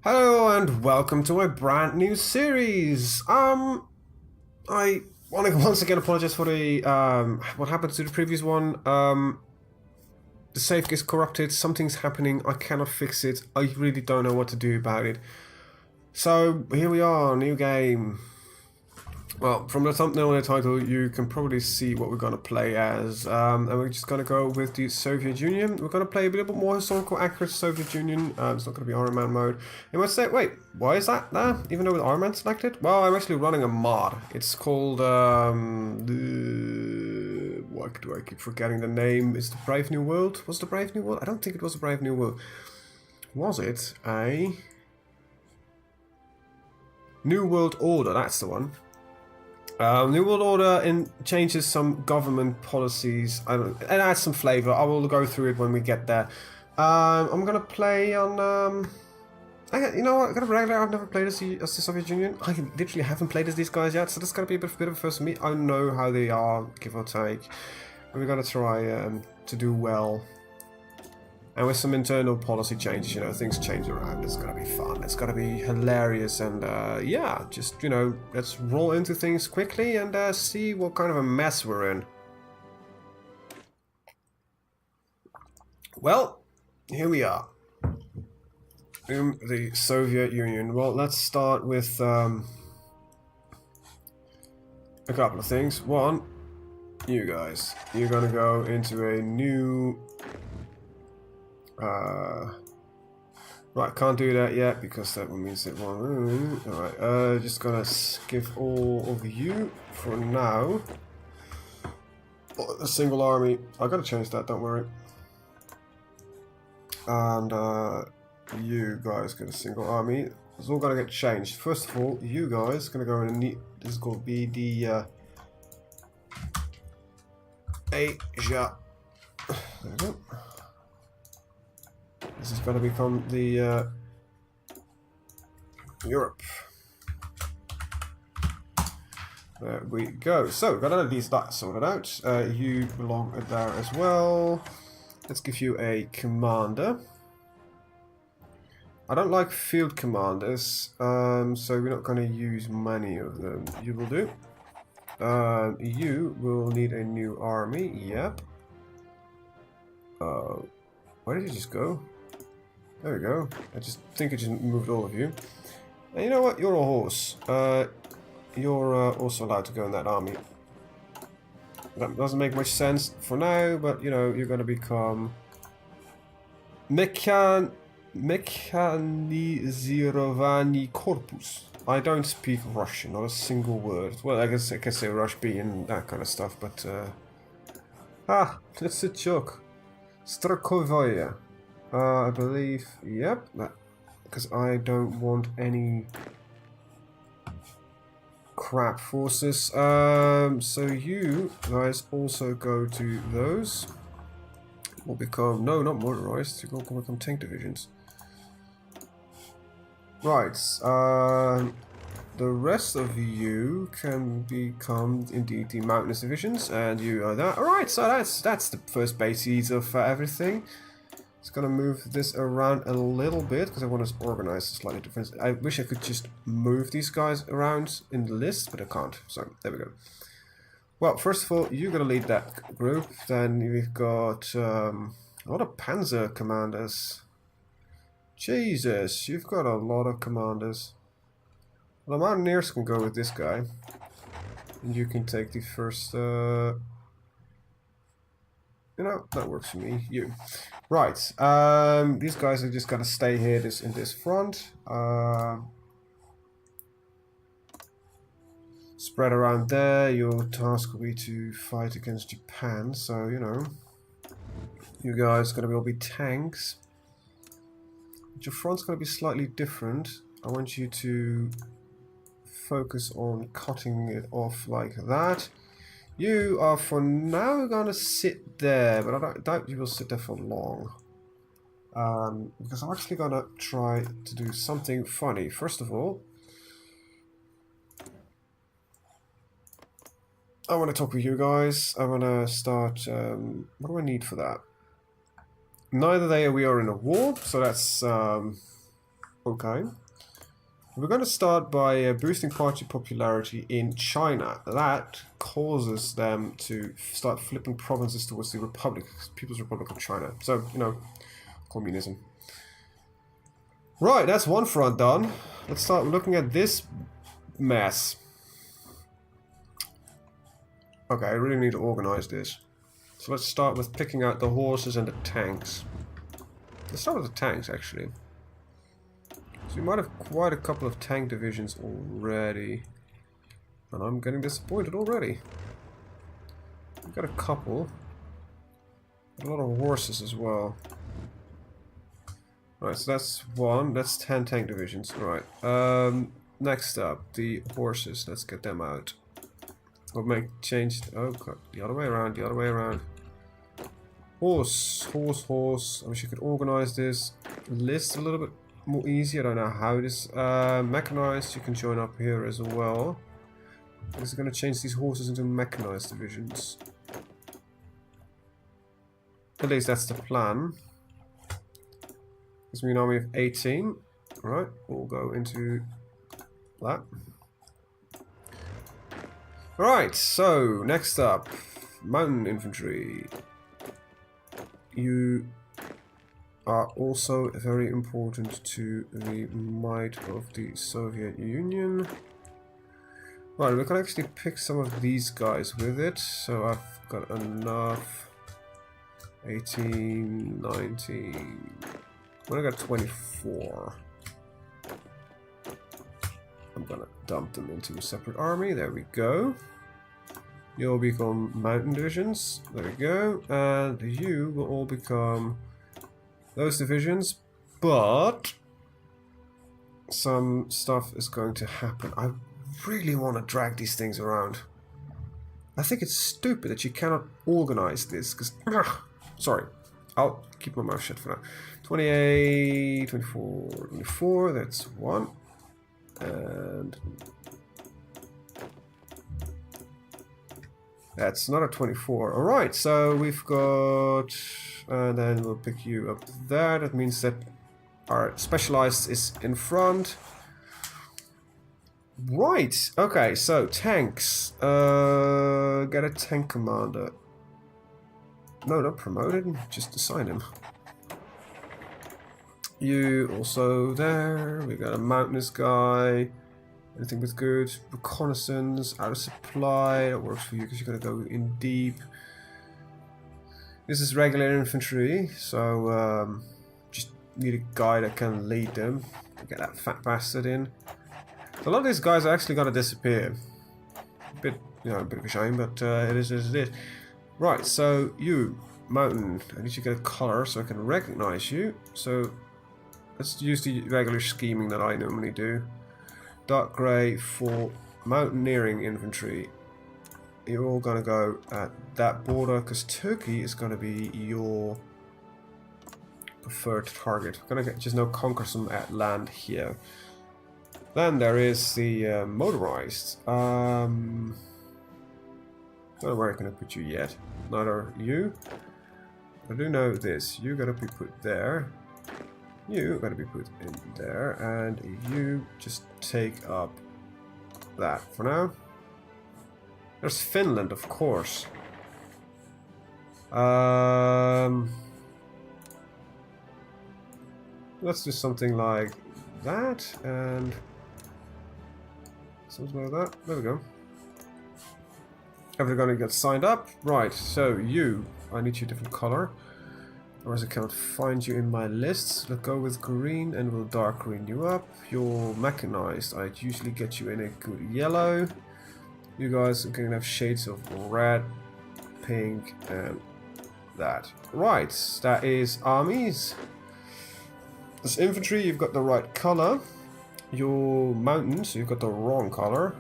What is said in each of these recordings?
Hello and welcome to a brand new series. I want to once again apologize for the what happened to the previous one. The save gets corrupted. Something's happening. I cannot fix it. I really don't know what to do about it. So here we are, new game. Well, from the thumbnail and the title, you can probably see what we're gonna play as, and we're just gonna go with the Soviet Union. We're gonna play a little bit more historical accurate Soviet Union. It's not gonna be Iron Man mode. You might say, wait, why is that there? Even though with Iron Man selected? Well, I'm actually running a mod. It's called why do I keep forgetting the name? Is the Brave New World? Was the Brave New World? I don't think it was the Brave New World. Was it a New World Order? That's the one. New World Order changes some government policies and adds some flavor. I will go through it when we get there. I'm gonna play on. You know what? I gotta brag there. I've never played as the Soviet Union. I literally haven't played as these guys yet, so this is gonna be a bit of a first for me. I know how they are, give or take. And we're gonna try to do well. And with some internal policy changes, you know, things change around. It's gonna be fun. It's gonna be hilarious, and yeah, just let's roll into things quickly and see what kind of a mess we're in. Well, here we are. In the Soviet Union. Well, let's start with a couple of things. One, you guys, you're gonna go into a new. Right, can't do that yet because that means it won't. Alright, just gonna skip all of you for now. A single army. I gotta change that, don't worry. And you guys get a single army. It's all gonna get changed. First of all, you guys gonna go and need. This is gonna be the Asia. There we go. This is going to become the Europe. There we go. So we've got at least that sorted out. You belong there as well. Let's give you a commander. I don't like field commanders, so we're not going to use many of them. You will do. You will need a new army. Yep. Where did you just go? There we go. I just think I just moved all of you. And you know what? You're a horse. You're also allowed to go in that army. That doesn't make much sense for now, but you know, you're going to become Mechanizirovanny Korpus. I don't speak Russian, not a single word. Well, I guess I can say Rush-B and that kind of stuff, but it's a joke. Strakovoye. I believe, yep, because I don't want any crap forces. So you guys also go to those. Will become, no, not motorized, you will become tank divisions. Right, the rest of you can become indeed the mountainous divisions, and you are that. Alright, so that's the first bases of everything. Just gonna move this around a little bit because I want to organize slightly different. I wish I could just move these guys around in the list, but I can't. So there we go. Well, first of all, you're gonna lead that group. Then we've got a lot of panzer commanders. Jesus, you've got a lot of commanders. Well, the mountaineers can go with this guy, and you can take the first. You know, that works for me. You. Right. These guys are just gonna stay here in this front. Spread around there. Your task will be to fight against Japan. So, you know, you guys are gonna all be tanks. But your front's gonna be slightly different. I want you to focus on cutting it off like that. You are for now gonna sit there, but I doubt you will sit there for long. Because I'm actually gonna try to do something funny. First of all, I want to talk with you guys. I want to start. What do I need for that? Neither they or we are in a war, so that's Okay. We're going to start by boosting party popularity in China. That causes them to start flipping provinces towards the People's Republic of China. So, you know, communism. Right, that's one front done. Let's start looking at this mess. Okay, I really need to organize this. So let's start with picking out the horses and the tanks. Let's start with the tanks, actually. So we might have quite a couple of tank divisions already. And I'm getting disappointed already. We've got a couple. A lot of horses as well. Right, so that's one. That's 10 tank divisions. Right. Next up, the horses. Let's get them out. We'll change. Oh, God. The other way around. The other way around. Horse. I wish you could organize this list a little bit more easy. I don't know how it is. Mechanized, you can join up here as well. Is it going to change these horses into mechanized divisions? At least that's the plan. Gives me an army of 18. Alright, we'll go into that. Alright, so next up, mountain infantry. You are also very important to the might of the Soviet Union. Right, we can actually pick some of these guys with it. So I've got enough. 18, 19. Well, I got 24. I'm gonna dump them into a separate army. There we go. You'll become mountain divisions. There we go. And you will all become those divisions. But some stuff is going to happen. I really want to drag these things around. I think it's stupid that you cannot organize this. Because, sorry. I'll keep my mouth shut for now. 28, 24, 24. That's one. And that's another 24. Alright, so we've got... And then we'll pick you up there. That means that our specialized is in front. Right, okay, so tanks. Get a tank commander. No, not promoted, just assign him. You also there. We got a mountainous guy. Anything with good reconnaissance, out of supply. That works for you because you're gonna go in deep. This is regular infantry, so just need a guy that can lead them. Get that fat bastard in. So a lot of these guys are actually gonna disappear. A bit of a shame, but it is as it is. Right, so you, mountain. I need you to get a color so I can recognize you. So let's use the regular scheming that I normally do. Dark grey for mountaineering infantry. You're all gonna go at that border because Turkey is gonna be your preferred target. We're gonna just now conquer some at land here. Then there is the motorized. I don't know where I'm gonna put you yet. Neither you. I do know this. You gotta be put there. You gotta be put in there, and you just take up that for now. There's Finland, of course. Let's do something like that, and something like that. There we go. Everybody gets signed up. Right, so you, I need you a different color. Otherwise I cannot find you in my lists. Let's go with green and we'll dark green you up. You're mechanized. I'd usually get you in a good yellow. You guys are going to have shades of red, pink, and that. Right, that is armies. This infantry, you've got the right color. Your mountains, you've got the wrong color.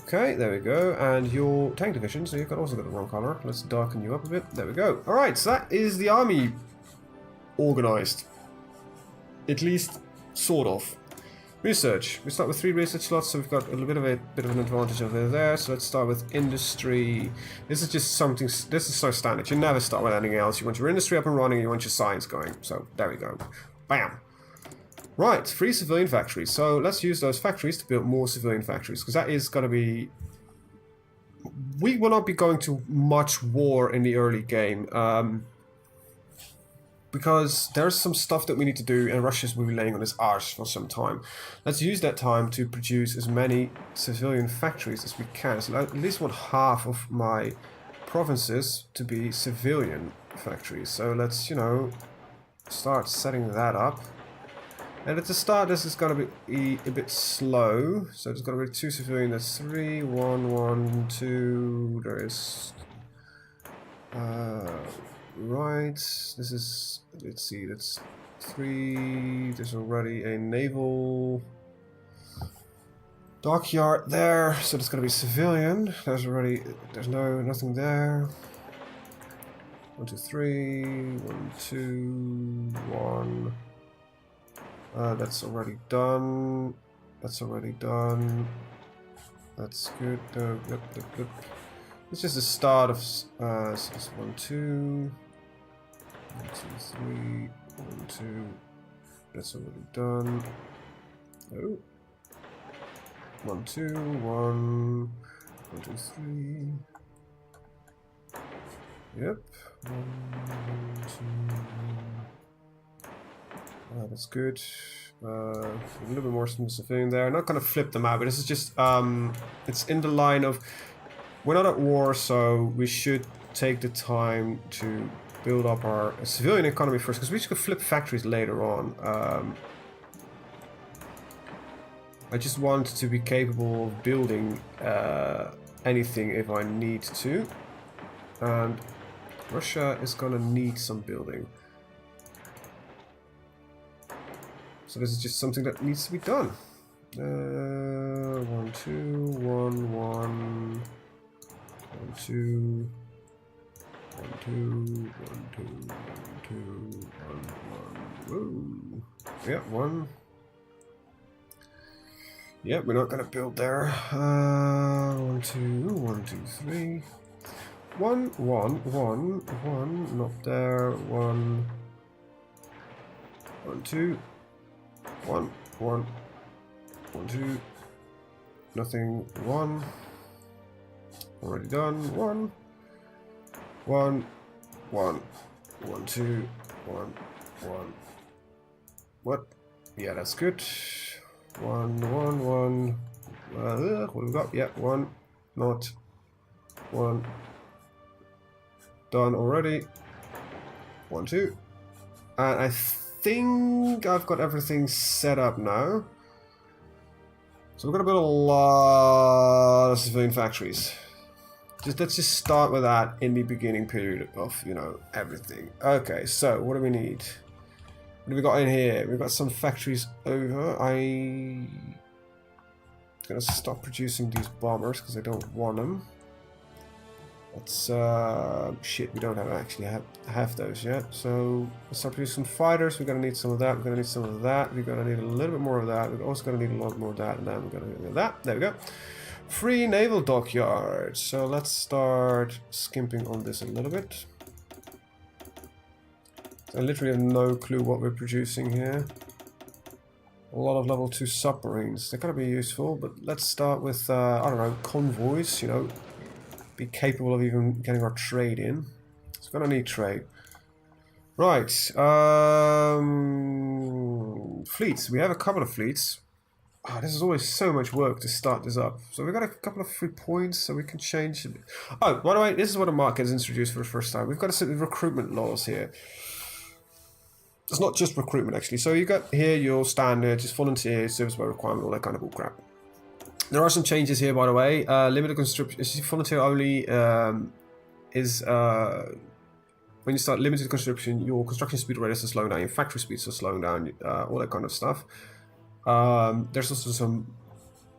Okay, there we go. And your tank division, so you've also got the wrong color. Let's darken you up a bit. There we go. Alright, so that is the army organized. At least, sort of. Research. We start with 3 research slots, so we've got a little bit of an advantage over there. So let's start with industry. This is just something. This is so standard. You never start with anything else. You want your industry up and running. You want your science going. So there we go. Bam. Right, 3 civilian factories. So let's use those factories to build more civilian factories, because that is going to be. We will not be going to much war in the early game. Because there's some stuff that we need to do, and Russia's will be laying on its arse for some time. Let's use that time to produce as many civilian factories as we can. So I at least want half of my provinces to be civilian factories. So let's, you know, start setting that up. And at the start, this is going to be a bit slow. So there's going to be 2 civilian. That's 3, 1, 1, 2. There is... right, this is, let's see, that's 3, there's already a naval dockyard there, so there's gonna be civilian, there's nothing there. 1, 2, 3, 1, 2, 1, that's already done, that's good, good. It's just the start of, so it's 1, 2, 1, 2, 3, 1, 2, that's already done. Oh. 1, 2, 1, 1, 2, 3. Yep. 1, 2. That's good. A little bit more civilian there. I'm not gonna flip them out, but this is just it's in the line of we're not at war, so we should take the time to build up our civilian economy first, because we could flip factories later on. I just want to be capable of building anything if I need to. And Russia is gonna need some building. So this is just something that needs to be done. 1, 2, 1, 1, 1, 2, 1, 2, 1, 2, 1, 2, 1, 1. Woo. Yeah, 1. Yeah, we're not gonna build there. 1, 2, 1, 2, 3. 1, 1, 1, 1, not there. 1, 1, 2, 1, 1, 1, 2, nothing. 1, already done. 1, 1, 1, 1, 2, 1, 1. What? Yeah, that's good. 1, 1, 1. What have we got? Yeah, 1, not 1. Done already. 1, 2. And I think I've got everything set up now. So we're gonna build a lot of civilian factories. Let's just start with that in the beginning period of, you know, everything. Okay, so what do we need? What do we got in here? We've got some factories over. I'm gonna stop producing these bombers because I don't want them. Let's shit, we don't actually have those yet. So let's start producing fighters. We're gonna need some of that. We're gonna need some of that. We're gonna need a little bit more of that. We're also gonna need a lot more of that, and then we're gonna need that. There we go. Free naval dockyard. So let's start skimping on this a little bit. I literally have no clue what we're producing here. A lot of level 2 submarines. They're gonna be useful, but let's start with I don't know, convoys. You know, be capable of even getting our trade in. It's gonna need trade. Right. Fleets. We have a couple of fleets. Oh, this is always so much work to start this up. So we've got a couple of free points, so we can change. Oh, by the way, this is what a market is introduced for the first time. We've got a set of recruitment laws here. It's not just recruitment, actually. So you got here your standard, just volunteer, service by requirement, all that kind of bullcrap. There are some changes here, by the way. Limited conscription, volunteer only is when you start limited conscription, your construction speed rate is slowing down, your factory speeds are slowing down, all that kind of stuff. There's also some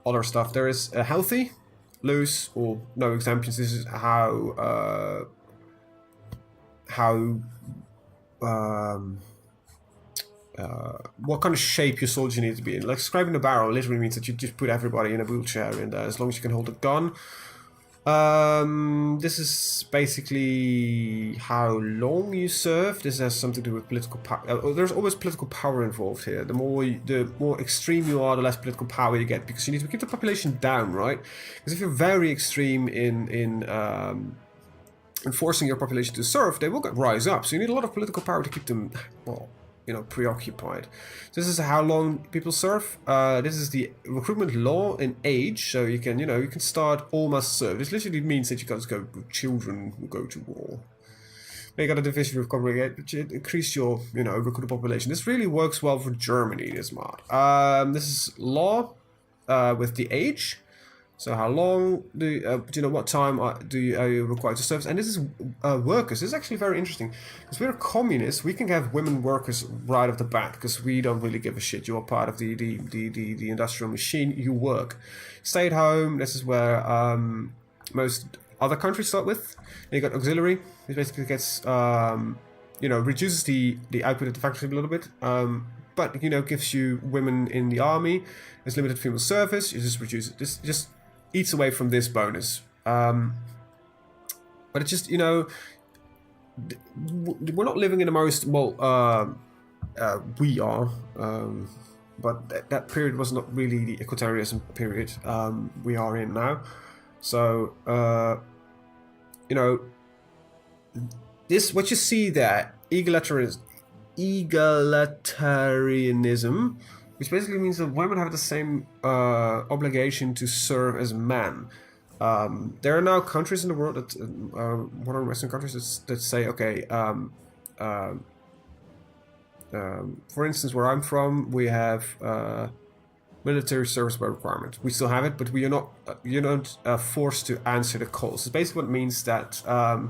other stuff. There is a healthy, loose, or no exemptions. This is how what kind of shape your soldier needs to be in. Like scribing the barrel literally means that you just put everybody in a wheelchair, and as long as you can hold a gun. This is basically how long you serve. This has something to do with political power. There's always political power involved here. The more extreme you are, the less political power you get, because you need to keep the population down, right? Because if you're very extreme in forcing your population to serve, they will rise up. So you need a lot of political power to keep them, well, preoccupied. This is how long people serve. This is the recruitment law in age, so you can start all must serve. This literally means that you guys go, children will go to war. You got a division of congregate, which increase your, recruit population. This really works well for Germany, this mod. This is law with the age. So how long what time are you required to serve? And this is workers. This is actually very interesting. Because we're communists, we can have women workers right off the bat, because we don't really give a shit. You are part of the industrial machine. You work. Stay at home. This is where most other countries start with. Then you got auxiliary, which basically gets reduces the output of the factory a little bit. But gives you women in the army. There's limited female service. You just reduce it. Just eats away from this bonus. But it's just, we're not living in the most, we are, but that period was not really the equalitarianism period we are in now. So, this, what you see there, egalitarianism, which basically means that women have the same obligation to serve as men. There are now countries in the world that, modern Western countries that say, okay, for instance, where I'm from, we have military service by requirement. We still have it, but we are not, you're not forced to answer the calls. It's basically what it means that I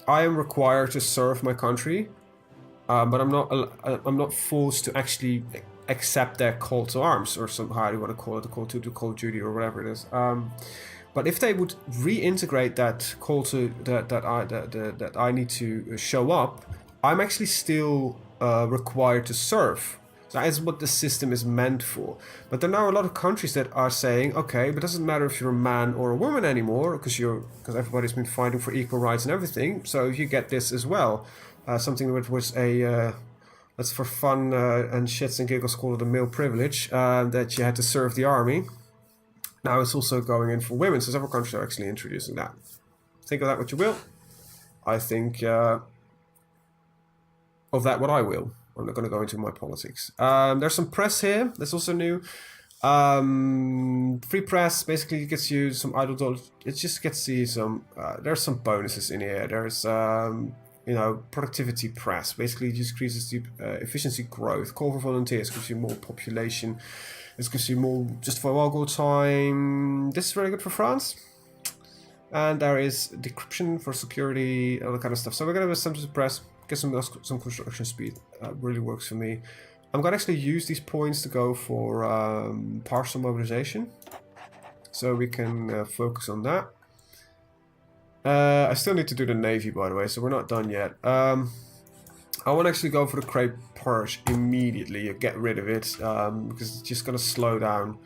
am required to serve my country. But I'm not forced to actually accept their call to arms, or how you want to call it, the call to Call of Duty or whatever it is. But if they would reintegrate that call to that I need to show up, I'm actually still required to serve. That is what the system is meant for. But there are now a lot of countries that are saying, okay, but it doesn't matter if you're a man or a woman anymore, because everybody's been fighting for equal rights and everything. So you get this as well. Something which was that's for fun and shits and giggles called a male privilege, that you had to serve the army. Now it's also going in for women, so several countries are actually introducing that. Think of that what you will. I think of that what I will. I'm not going to go into my politics. There's some press here. That's also new. Free press basically gets you some idle dollars. It just gets you some. There's some bonuses in here. There's productivity press. Basically, it just increases the efficiency growth. Call for volunteers gives you more population. This gives you more just for a time. This is very good for France. And there is decryption for security, all that kind of stuff. So we're gonna have some press. Get some construction speed. Really works for me. I'm gonna actually use these points to go for partial mobilization, so we can focus on that. I still need to do the Navy, by the way, so we're not done yet. I want to actually go for the Crate Purge immediately, get rid of it, because it's just gonna slow down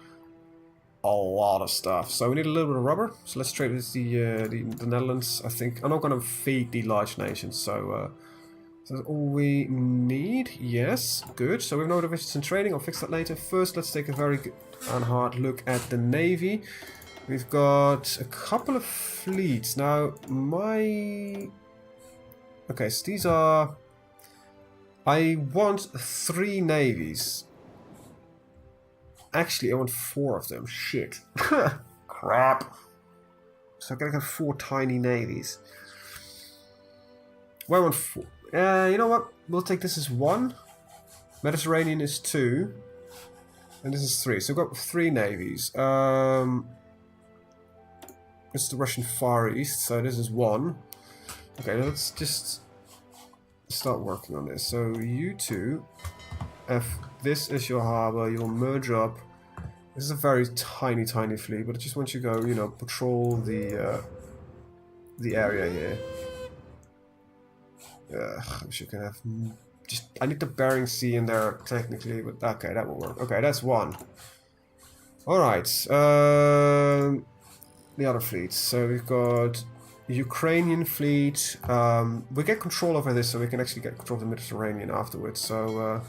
a lot of stuff. So we need a little bit of rubber. So let's trade with the Netherlands. I think I'm not gonna feed the large nations, so. So that's all we need. Yes, good. So we have no divisions in trading. I'll fix that later. First, let's take a very good and hard look at the Navy. We've got a couple of fleets. Now, okay, so these are... I want 3 navies. Actually, I want 4 of them. Shit. Crap. So I'm gonna get 4 tiny navies. Well, I want 4. You know what? We'll take this as 1. Mediterranean is 2. And this is 3. So we've got 3 navies. It's the Russian Far East, so this is 1. Okay, let's just start working on this. So you two, if this is your harbor, you'll merge up. This is a very tiny fleet, but I just want you to go, patrol the area here. I wish you can have... Just, I need the Bering Sea in there, technically, but okay, that will work. Okay, that's one. Alright, the other fleets. So we've got Ukrainian fleet. We get control over this, so we can actually get control of the Mediterranean afterwards. So,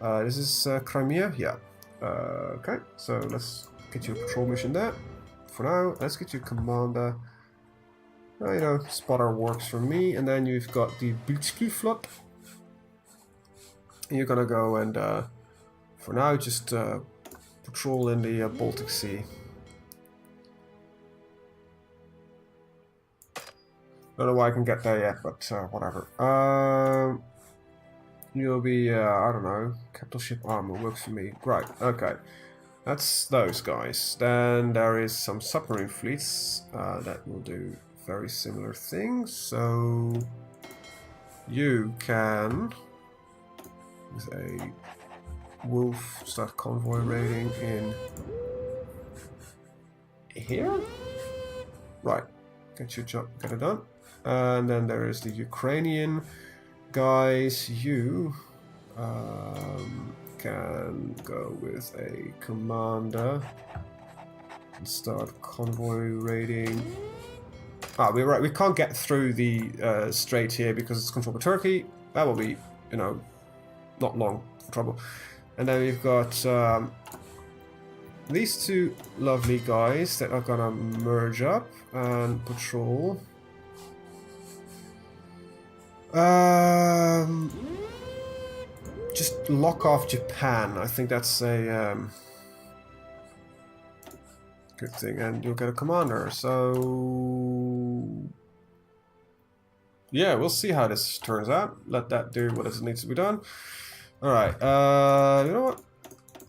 this is Crimea? Yeah. Okay, so let's get you a patrol mission there. For now, let's get you a commander. You know, spotter works for me. And then you've got the Blitzkrieg Flotte. You're gonna go and, for now, just patrol in the Baltic Sea. Don't know why I can get there yet, but whatever. You'll be, I don't know, capital ship armor works for me. Right, okay. That's those guys. Then there is some submarine fleets that will do very similar things. So you can, with a wolf, start convoy raiding in here. Right, get your job, get it done. And then there is the Ukrainian guys. You can go with a commander and start convoy raiding. Ah, we're right. We can't get through the strait here because it's controlled by Turkey. That will be, you know, not long trouble. And then we've got these two lovely guys that are gonna merge up and patrol. Just lock off Japan. I think that's a good thing, and you'll get a commander. So yeah, we'll see how this turns out. Let that do what it needs to be done. All right. You know what?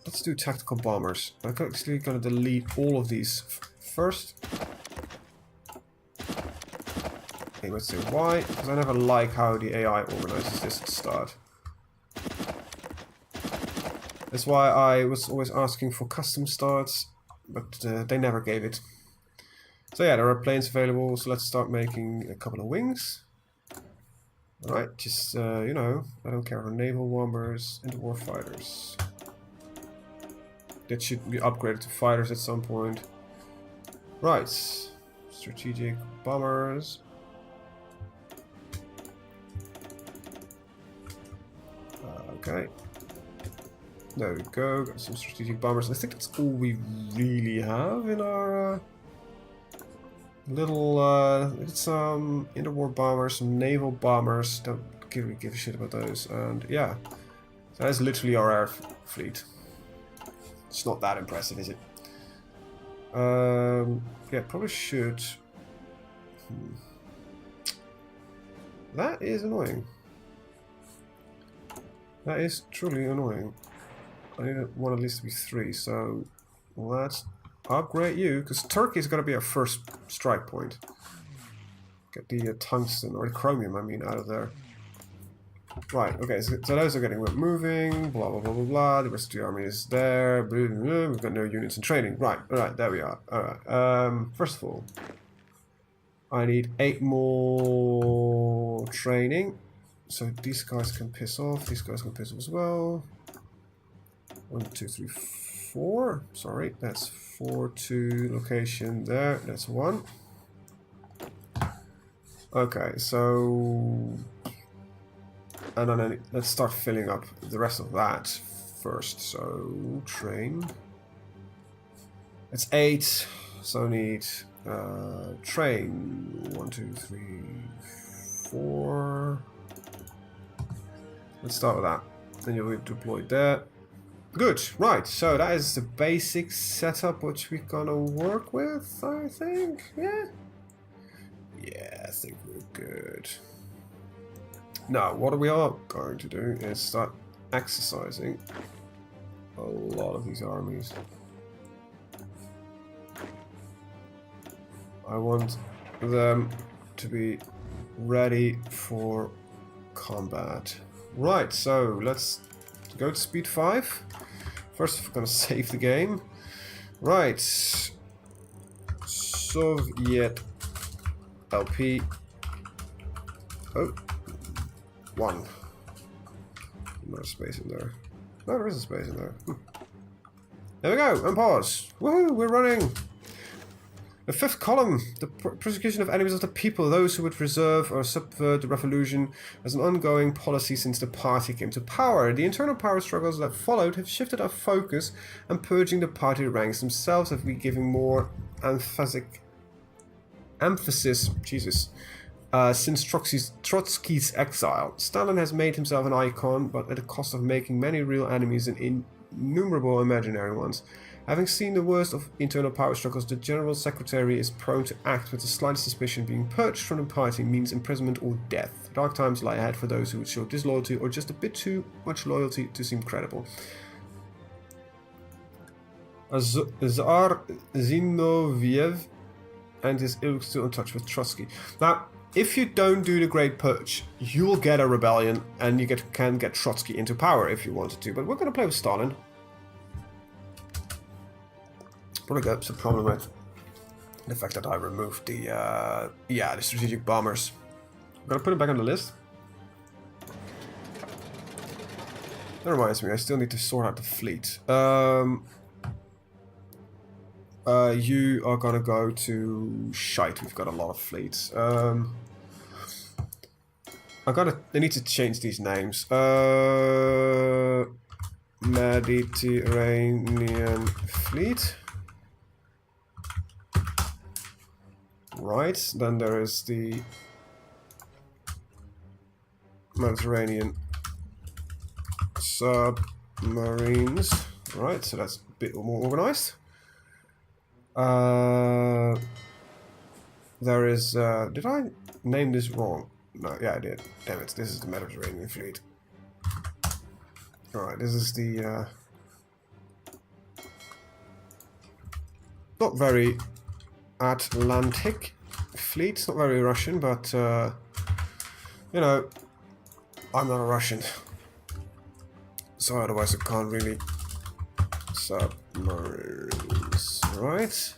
Let's do tactical bombers. I'm actually gonna delete all of these first. Okay, let's see why. Because I never like how the AI organizes this at the start. That's why I was always asking for custom starts, but they never gave it. So yeah, there are planes available, so let's start making a couple of wings. Alright, just, you know, I don't care for naval bombers and war fighters. That should be upgraded to fighters at some point. Right, strategic bombers. Okay. There we go, got some strategic bombers. I think that's all we really have in our little, some interwar bombers, some naval bombers. Don't give a shit about those. And yeah, so that's literally our air fleet. It's not that impressive, is it? Yeah, probably should. That is annoying. That is truly annoying. I need one at least to be 3, so let's upgrade you, because Turkey is going to be our first strike point. Get the tungsten, or the chromium, I mean, out of there. Right, okay, so those are getting moving, blah, blah, blah, blah, blah. The rest of the army is there. Blah, blah, blah. We've got no units in training. Right, alright, there we are. Alright, first of all, I need 8 more training. So these guys can piss off, these guys can piss off as well. 1, 2, 3, 4. Sorry, that's 4 to location there. That's 1. Okay, so and then let's start filling up the rest of that first. So train. It's 8. So I need train 1, 2, 3, 4. Let's start with that. Then you'll be deployed there. Good, right, so that is the basic setup which we're gonna work with, I think, yeah? Yeah, I think we're good. Now, what we are going to do is start exercising a lot of these armies. I want them to be ready for combat. Right, so let's go to speed 5. First, we're gonna save the game. Right. Soviet LP. Oh, 1. No space in there. No, there is a space in there. There we go, and pause. Woohoo, we're running! The 5th column, the persecution of enemies of the people, those who would preserve or subvert the revolution, as an ongoing policy since the party came to power. The internal power struggles that followed have shifted our focus, and purging the party ranks themselves have been giving more emphasis, since Trotsky's exile. Stalin has made himself an icon, but at the cost of making many real enemies and innumerable imaginary ones. Having seen the worst of internal power struggles, the General Secretary is prone to act with the slightest suspicion. Being purged from the party means imprisonment or death. Dark times lie ahead for those who would show disloyalty or just a bit too much loyalty to seem credible. Tsar Zinoviev and his ilk still in touch with Trotsky. Now, if you don't do the Great Purge, you will get a rebellion, and you can get Trotsky into power if you wanted to. But we're going to play with Stalin. Probably got some problem with the fact that I removed the strategic bombers. I'm gonna put it back on the list. That reminds me, I still need to sort out the fleet. You are gonna go to shite. We've got a lot of fleets. I need to change these names. Mediterranean Fleet. Right, then there is the Mediterranean submarines. Right, so that's a bit more organized. There is, did I name this wrong? No, yeah I did. Damn it, this is the Mediterranean Fleet. Alright, this is the, not very Atlantic Fleet. It's not very Russian, but, you know, I'm not a Russian. So otherwise I can't really... Submarines, right?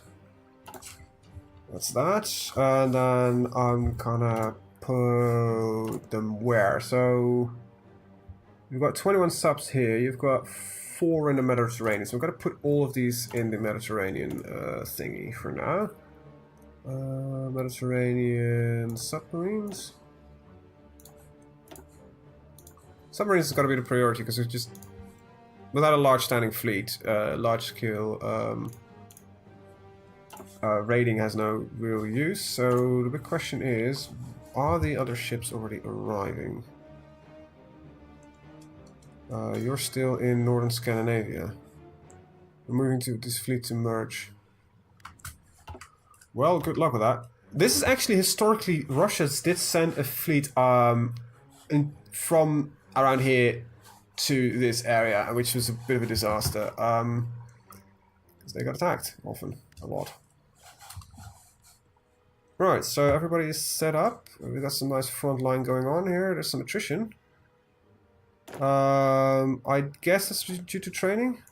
That's that. And then I'm gonna put them where? So, you've got 21 subs here, you've got 4 in the Mediterranean. So I'm gonna put all of these in the Mediterranean thingy for now. Mediterranean submarines. Submarines is gotta be the priority because it's just without a large standing fleet, large scale raiding has no real use. So the big question is, are the other ships already arriving? You're still in northern Scandinavia. We're moving to this fleet to merge. Well, good luck with that. This is actually historically, Russia did send a fleet from around here to this area, which was a bit of a disaster. Because they got attacked often, a lot. Right, so everybody is set up. We got some nice front line going on here. There's some attrition. I guess that's due to training.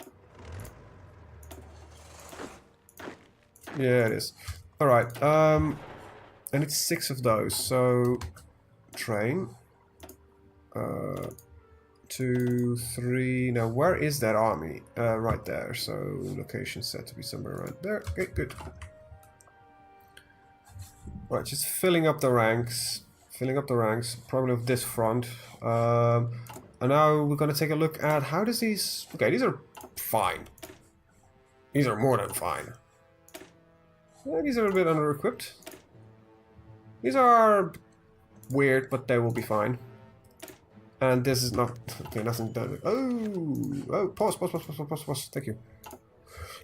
Yeah, it is. Alright, I need 6 of those, so train. 2, 3, now where is that army? Right there, so location set to be somewhere around there. Okay, good. Right, just filling up the ranks, probably of this front. And now we're gonna take a look at how does these, okay, these are fine. These are more than fine. These are a bit under-equipped. These are weird, but they will be fine. And this is not... Okay, nothing done. Oh, pause. Thank you.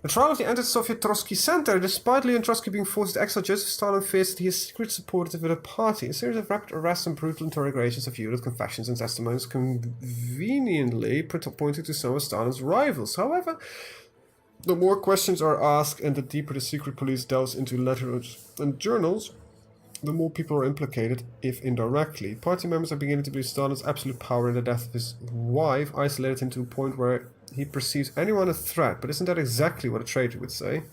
The trial of the anti-Soviet Trotsky Center. Despite Leon Trotsky being forced to exile, Joseph Stalin fears that he is secret supporter of the party. A series of rapid arrests and brutal interrogations have yielded confessions and testimonies conveniently pointing to some of Stalin's rivals. However, the more questions are asked and the deeper the secret police delves into letters and journals, the more people are implicated, if indirectly. Party members are beginning to believe Stalin's absolute power in the death of his wife isolated him to a point where he perceives anyone a threat. But isn't that exactly what a traitor would say?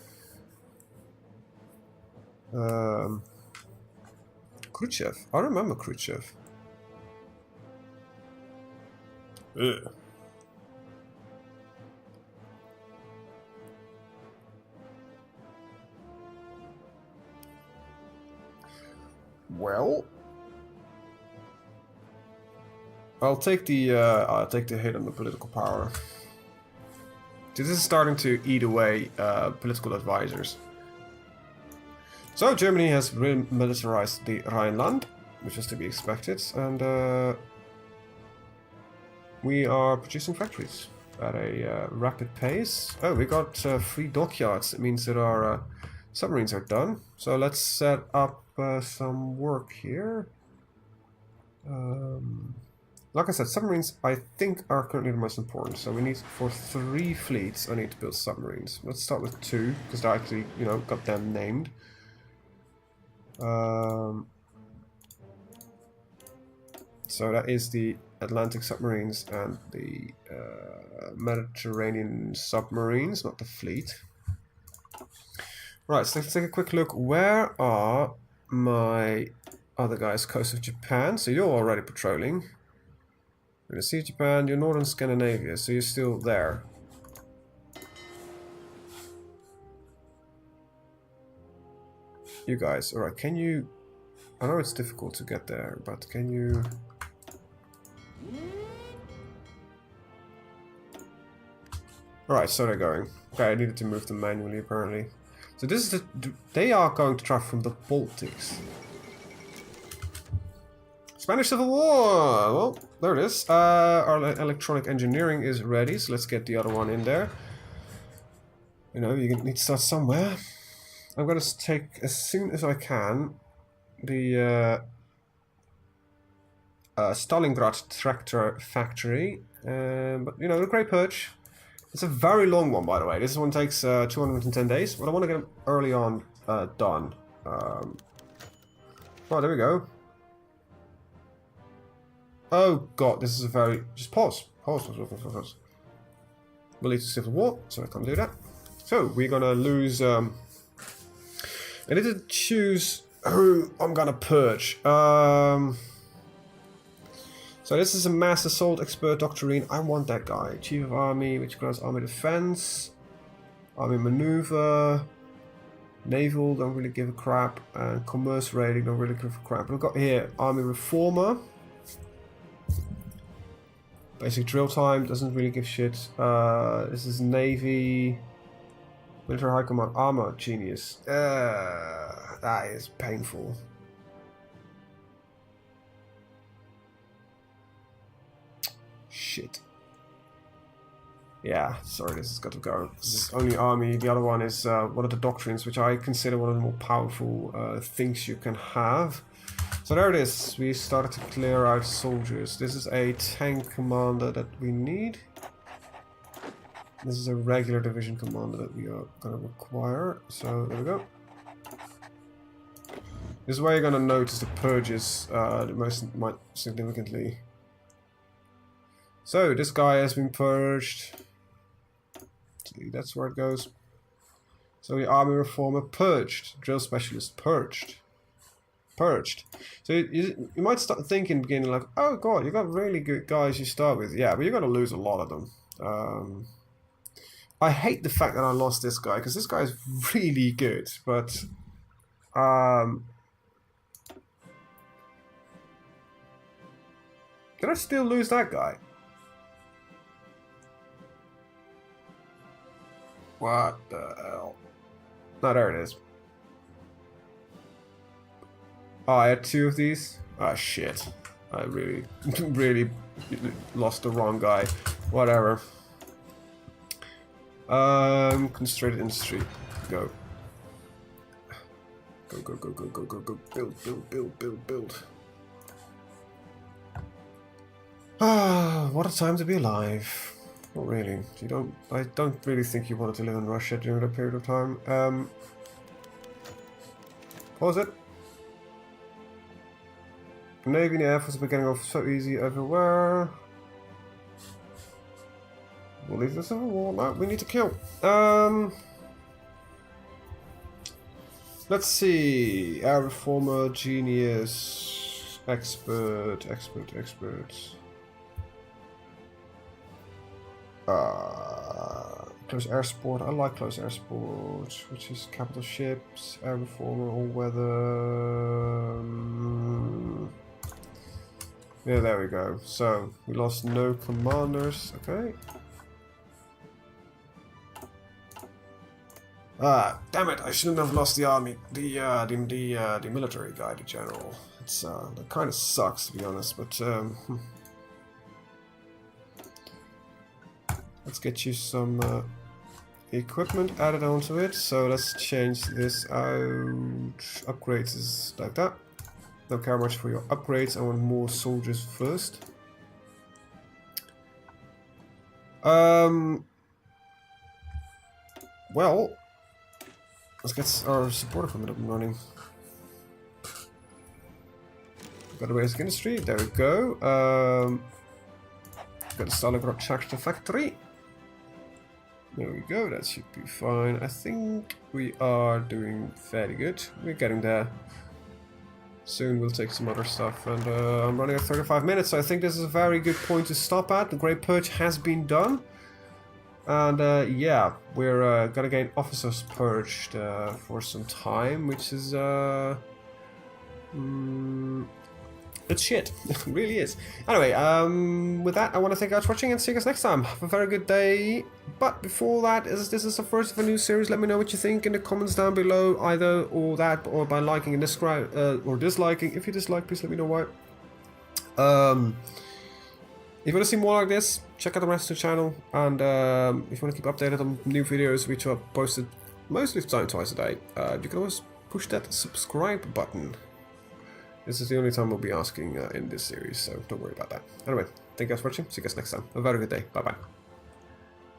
Khrushchev. I remember Khrushchev. Ugh. Well, I'll take the hit on the political power. This is starting to eat away political advisors. So Germany has remilitarized the Rhineland, which is to be expected, and we are producing factories at a rapid pace. Oh, we got 3 dockyards. It means that our submarines are done. So let's set up some work here. Like I said, submarines I think are currently the most important. So we need, for 3 fleets, I need to build submarines. Let's start with 2, because I actually, you know, got them named. So that is the Atlantic submarines and the Mediterranean submarines, not the fleet. Right, so let's take a quick look. Where are my other guys? Coast of Japan. So you're already patrolling. You're in the Sea of Japan, you're northern Scandinavia, so you're still there. You guys, alright, can you... I know it's difficult to get there, but can you... Alright, so they're going. Okay, I needed to move them manually, apparently. So this is the... They are going to travel from the Baltics. Spanish Civil War! Well, there it is. Our electronic engineering is ready, so let's get the other one in there. You know, you need to start somewhere. I'm going to take, as soon as I can, the Stalingrad tractor factory. But, you know, the Great Purge. It's a very long one, by the way. This one takes 210 days, but I want to get them early on done. Oh, there we go. Oh god, this is a very... Just pause. Pause. We'll lead to civil war, so I can't do that. So, we're gonna lose... I need to choose who I'm gonna purge. So this is a mass assault expert doctrine. I want that guy. Chief of Army, which grants army defense, army maneuver, naval, don't really give a crap, and commerce rating, don't really give a crap. But we've got here army reformer. Basic drill time, doesn't really give shit. This is Navy, military high command, armor genius. That is painful. Shit. Yeah, sorry, this has got to go. This is only army. The other one is one of the doctrines, which I consider one of the more powerful things you can have. So there it is. We started to clear out soldiers. This is a tank commander that we need. This is a regular division commander that we are going to require. So there we go. This is where you're going to notice the purges the most significantly. So this guy has been purged. That's where it goes. So the army reformer purged. Drill specialist purged. Purged. So you might start thinking in the beginning like, oh god, you got really good guys you start with. Yeah, but you're going to lose a lot of them. I hate the fact that I lost this guy, because this guy is really good, but... Did I still lose that guy? What the hell? No, there it is. Oh, I had 2 of these? Ah, shit. I really, really lost the wrong guy. Whatever. Concentrated industry. Go. Go, go, go, go, go, go, go. Build, build, build, build, build. Ah, what a time to be alive. Not really. I don't really think you wanted to live in Russia during that period of time. Pause it. Navy and Air Force are getting off so easy everywhere. We'll leave the Civil War. No, we need to kill. Let's see. Air Reformer, Genius, Expert. Close air support. I like close air support, which is capital ships, air reformer, all weather. Yeah, there we go. So we lost no commanders. Okay. Ah, damn it! I shouldn't have lost the army, the military guy, the general. It's that kind of sucks, to be honest. But let's get you some equipment added onto it. So let's change this out. Upgrades is like that. Don't care much for your upgrades. I want more soldiers first. Well, let's get our support equipment up and running. Got a basic industry. There we go. Got a Stalingrad tractor factory. There we go. That should be fine. I think we are doing fairly good. We're getting there. Soon we'll take some other stuff, and I'm running at 35 minutes, so I think this is a very good point to stop at. The Great Purge has been done, and yeah, we're gonna gain officers purged for some time, which is it's shit. It really is. Anyway, with that, I want to thank you guys for watching and see you guys next time. Have a very good day. But before that, as this is the first of a new series, let me know what you think in the comments down below, either or that, or by liking and or disliking. If you dislike, please let me know why. If you want to see more like this, check out the rest of the channel. And if you want to keep updated on new videos, which are posted mostly twice a day, you can always push that subscribe button. This is the only time we'll be asking in this series, so don't worry about that. Anyway, thank you guys for watching. See you guys next time. Have a very good day. Bye-bye.